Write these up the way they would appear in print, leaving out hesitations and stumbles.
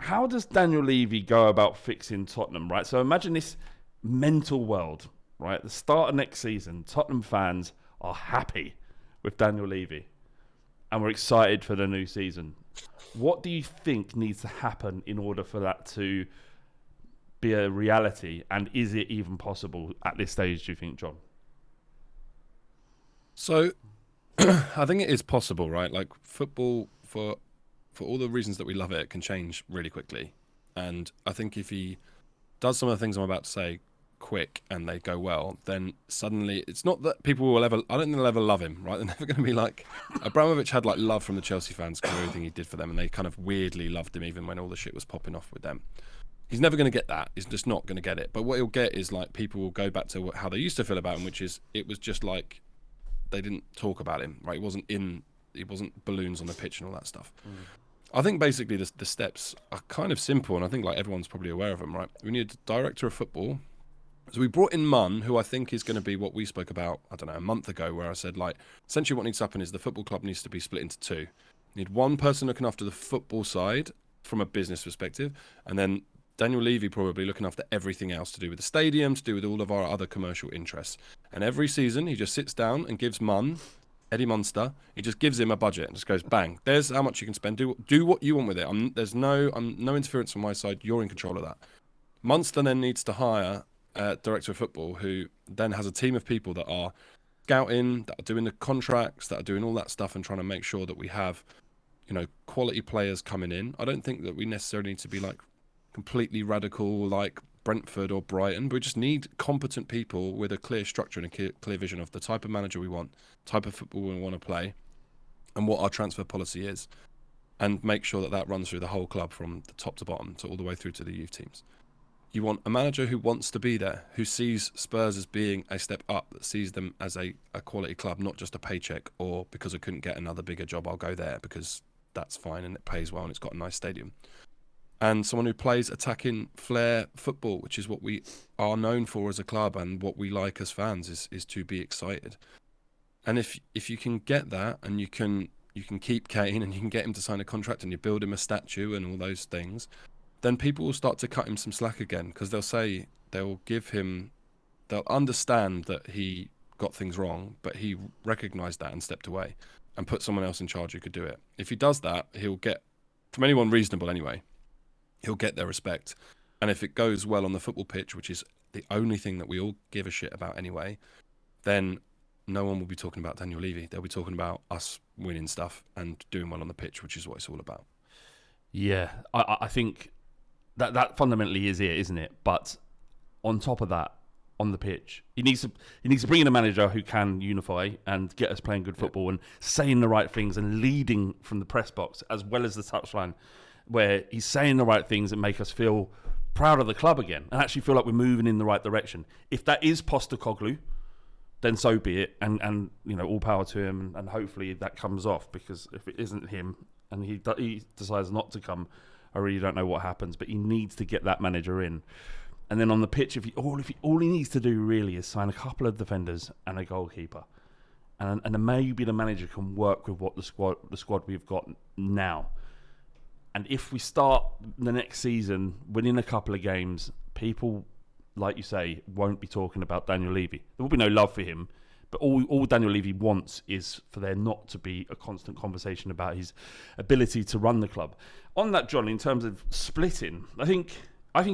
how does Daniel Levy go about fixing Tottenham, right? So imagine this mental world, right? At the start of next season, Tottenham fans are happy with Daniel Levy and we're excited for the new season. What do you think needs to happen in order for that to be a reality? And is it even possible at this stage, do you think, John? So I think it is possible, right? Like football, for all the reasons that we love it, can change really quickly. And I think if he does some of the things I'm about to say quick and they go well, then suddenly it's not that people will ever, I don't think they'll ever love him, right? They're never going to be like, Abramovich had like love from the Chelsea fans because of everything he did for them, and they kind of weirdly loved him even when all the shit was popping off with them. He's never going to get that. He's just not going to get it. But what he'll get is like people will go back to how they used to feel about him, which is it was just like they didn't talk about him, right? He wasn't balloons on the pitch and all that stuff. I think basically the steps are kind of simple, and I think like everyone's probably aware of them, right? We need a director of football. So we brought in Munn, who I think is going to be what we spoke about, I don't know, a month ago, where I said, like, essentially what needs to happen is the football club needs to be split into two. You need one person looking after the football side from a business perspective, and then Daniel Levy probably looking after everything else to do with the stadium, to do with all of our other commercial interests. And every season, he just sits down and gives Eddie Munster, he just gives him a budget and just goes, bang, there's how much you can spend. Do what you want with it. There's no interference from my side. You're in control of that. Munster then needs to hire a director of football who then has a team of people that are scouting, that are doing the contracts, that are doing all that stuff and trying to make sure that we have, quality players coming in. I don't think that we necessarily need to be like completely radical like Brentford or Brighton, but we just need competent people with a clear structure and a clear vision of the type of manager we want, type of football we want to play, and what our transfer policy is, and make sure that runs through the whole club from the top to bottom to all the way through to the youth teams. You want a manager who wants to be there, who sees Spurs as being a step up, that sees them as a quality club, not just a paycheck, or because I couldn't get another bigger job, I'll go there because that's fine and it pays well and it's got a nice stadium. And someone who plays attacking flair football, which is what we are known for as a club and what we like as fans, is to be excited. And if you can get that, and you can keep Kane and you can get him to sign a contract and you build him a statue and all those things, then people will start to cut him some slack again, because they'll understand that he got things wrong, but he recognised that and stepped away and put someone else in charge who could do it. If he does that, he'll get, from anyone reasonable anyway, he'll get their respect. And if it goes well on the football pitch, which is the only thing that we all give a shit about anyway, then no one will be talking about Daniel Levy. They'll be talking about us winning stuff and doing well on the pitch, which is what it's all about. Yeah, I think that fundamentally is it, isn't it? But on top of that, on the pitch, he needs to bring in a manager who can unify and get us playing good football and saying the right things and leading from the press box as well as the touchline, where he's saying the right things that make us feel proud of the club again and actually feel like we're moving in the right direction. If that is Postecoglou, then so be it, and all power to him, and hopefully that comes off, because if it isn't him and he decides not to come, I really don't know what happens. But he needs to get that manager in. And then on the pitch, all he needs to do really is sign a couple of defenders and a goalkeeper, and then maybe the manager can work with what the squad we've got now. And if we start the next season winning a couple of games, people, like you say, won't be talking about Daniel Levy. There will be no love for him, but all Daniel Levy wants is for there not to be a constant conversation about his ability to run the club. On that, John, in terms of splitting, I think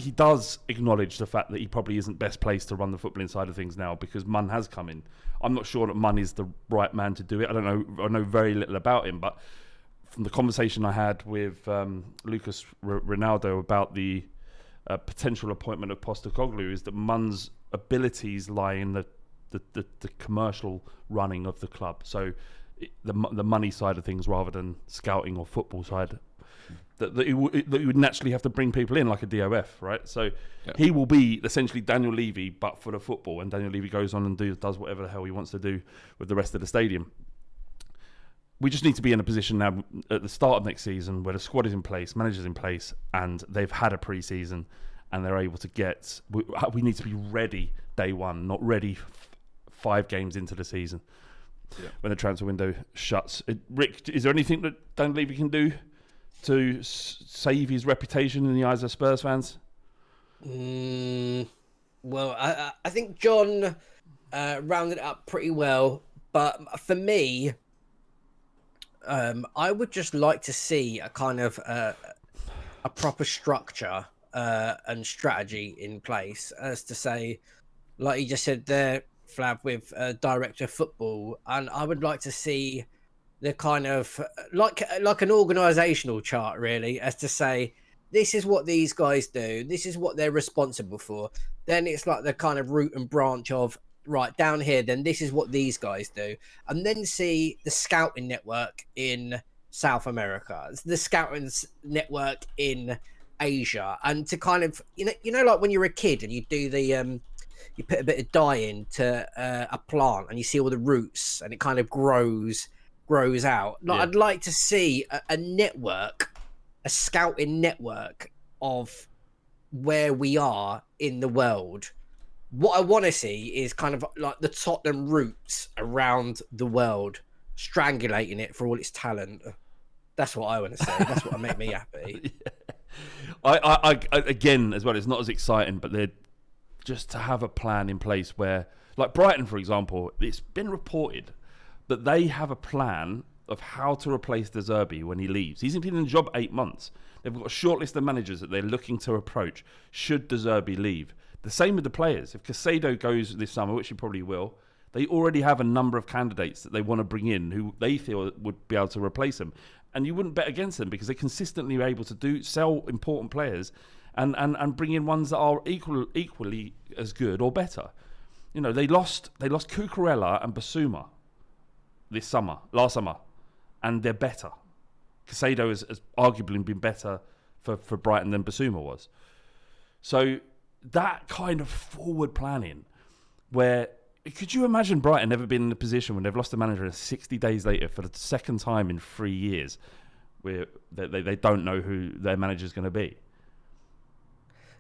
he does acknowledge the fact that he probably isn't best placed to run the footballing side of things now, because Munn has come in. I'm not sure that Munn is the right man to do it. I don't know. I know very little about him, but from the conversation I had with Lucas Ronaldo about the potential appointment of Postecoglou, is that Munn's abilities lie in the commercial running of the club. So the money side of things rather than scouting or football side. That you would naturally have to bring people in like a DOF, right? So he will be essentially Daniel Levy, but for the football, and Daniel Levy goes on and does whatever the hell he wants to do with the rest of the stadium. We just need to be in a position now at the start of next season where the squad is in place, manager's in place, and they've had a pre-season and they're able to get... We need to be ready day one, not ready 5 games into the season when the transfer window shuts. Rick, is there anything that Dan Levy can do to save his reputation in the eyes of Spurs fans? Well, I think John rounded it up pretty well, but for me, I would just like to see a kind of a proper structure and strategy in place, as to say, like you just said there, Flav, with director of football, and I would like to see the kind of like an organisational chart, really, as to say, this is what these guys do, this is what they're responsible for. Then it's like the kind of root and branch of, right down here, then this is what these guys do, and then see the scouting network in South America, the scouting network in Asia, and to kind of, like when you're a kid and you do the you put a bit of dye into a plant and you see all the roots and it kind of grows out. Like, I'd like to see a network, a scouting network of where we are in the world. What I want to see is kind of like the Tottenham roots around the world, strangulating it for all its talent. That's what I want to say. That's what would make me happy. I again, as well, it's not as exciting, but they're just to have a plan in place where, like Brighton, for example, it's been reported that they have a plan of how to replace De Zerbi when he leaves. He's been in the job 8 months. They've got a short list of managers that they're looking to approach should De Zerbi leave. The same with the players. If Caicedo goes this summer, which he probably will, they already have a number of candidates that they want to bring in who they feel would be able to replace him. And you wouldn't bet against them because they're consistently able to sell important players and bring in ones that are equally as good or better. They lost Cucurella and Basuma last summer, and they're better. Caicedo has arguably been better for Brighton than Basuma was. So that kind of forward planning, where could you imagine Brighton ever been in a position when they've lost a manager and 60 days later for the second time in 3 years, where they don't know who their manager's going to be?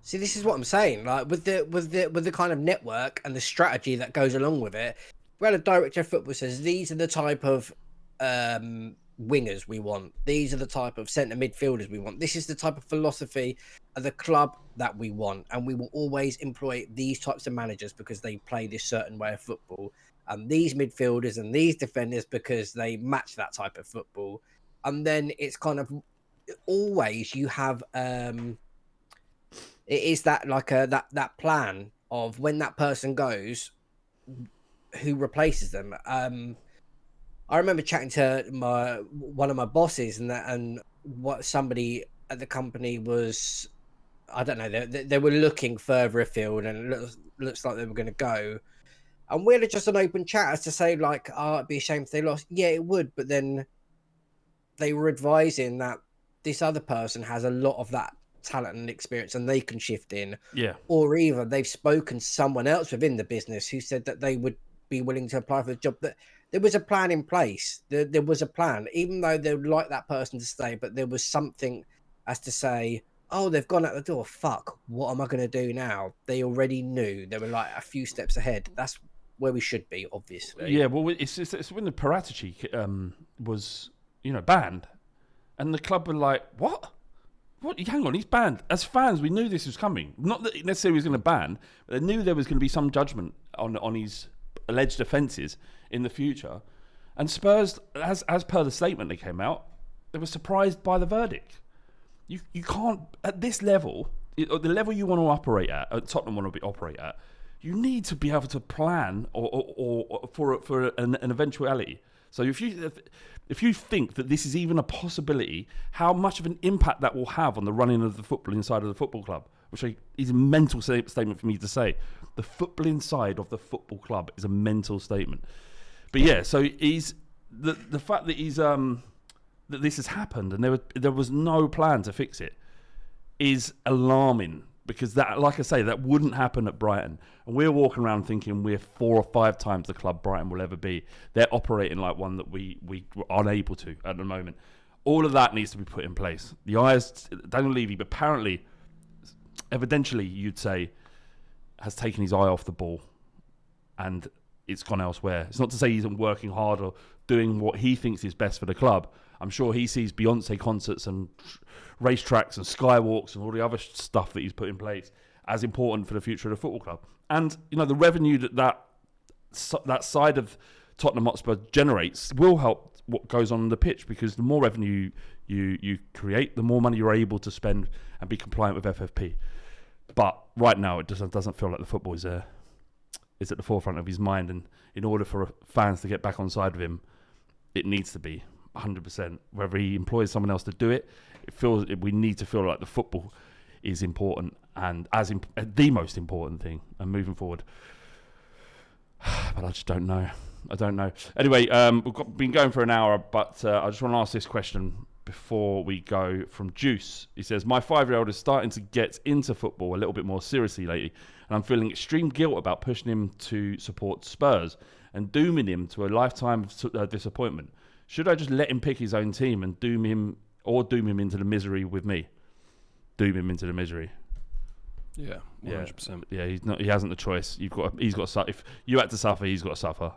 See, this is what I'm saying. Like with the kind of network and the strategy that goes along with it. Well, a director of football says these are the type of wingers we want. These are the type of centre midfielders we want. This is the type of philosophy of the club that we want, and we will always employ these types of managers because they play this certain way of football, and these midfielders and these defenders because they match that type of football. And then it's kind of always you have it is that like that plan of when that person goes, who replaces them. I remember chatting to one of my bosses, and what somebody at the company was, I don't know, they were looking further afield, and it looks like they were going to go. And we had just an open chat as to say, like, oh, it'd be a shame if they lost. Yeah, it would, but then they were advising that this other person has a lot of that talent and experience, and they can shift in. Yeah. Or either they've spoken to someone else within the business who said that they would be willing to apply for the job. That there was a plan in place. There was a plan, even though they would like that person to stay, but there was something as to say, oh, they've gone out the door. Fuck, what am I going to do now? They already knew. They were like a few steps ahead. That's where we should be, obviously. Yeah, well, it's when the Paratici was, banned, and the club were like, what? What? Hang on, he's banned. As fans, we knew this was coming. Not that necessarily he was going to ban, but they knew there was going to be some judgment on his alleged offences in the future. And Spurs, as per the statement that came out, they were surprised by the verdict. You can't, at this level, the level you want to operate at Tottenham want to operate at, you need to be able to plan or for an eventuality. So if you think that this is even a possibility, how much of an impact that will have on the running of the football inside of the football club, which is a mental statement for me to say. The football inside of the football club is a mental statement. But yeah, so he's the fact that he's that this has happened and there was no plan to fix it is alarming, because that, like I say, that wouldn't happen at Brighton. And we're walking around thinking we're 4 or 5 times the club Brighton will ever be. They're operating like one that we are unable to at the moment. All of that needs to be put in place. The eyes, Daniel Levy, apparently, evidentially, you'd say, has taken his eye off the ball and it's gone elsewhere. It's not to say he isn't working hard or doing what he thinks is best for the club. I'm sure he sees Beyonce concerts and racetracks and skywalks and all the other stuff that he's put in place as important for the future of the football club. And the revenue that side of Tottenham Hotspur generates will help what goes on the pitch, because the more revenue you create, the more money you're able to spend and be compliant with FFP. But right now, it doesn't feel like the football is at the forefront of his mind. And in order for fans to get back on side with him, it needs to be 100%. Whether he employs someone else to do it, we need to feel like the football is important and the most important thing and moving forward. But I just don't know. I don't know. Anyway, we've been going for an hour, but I just want to ask this question before we go from Juice. He says, my 5-year-old is starting to get into football a little bit more seriously lately, and I'm feeling extreme guilt about pushing him to support Spurs and dooming him to a lifetime of disappointment. Should I just let him pick his own team and doom him into the misery with me? Doom him into the misery. Yeah, 100%. Yeah, he hasn't the choice. He's got to suffer. If you had to suffer, he's got to suffer.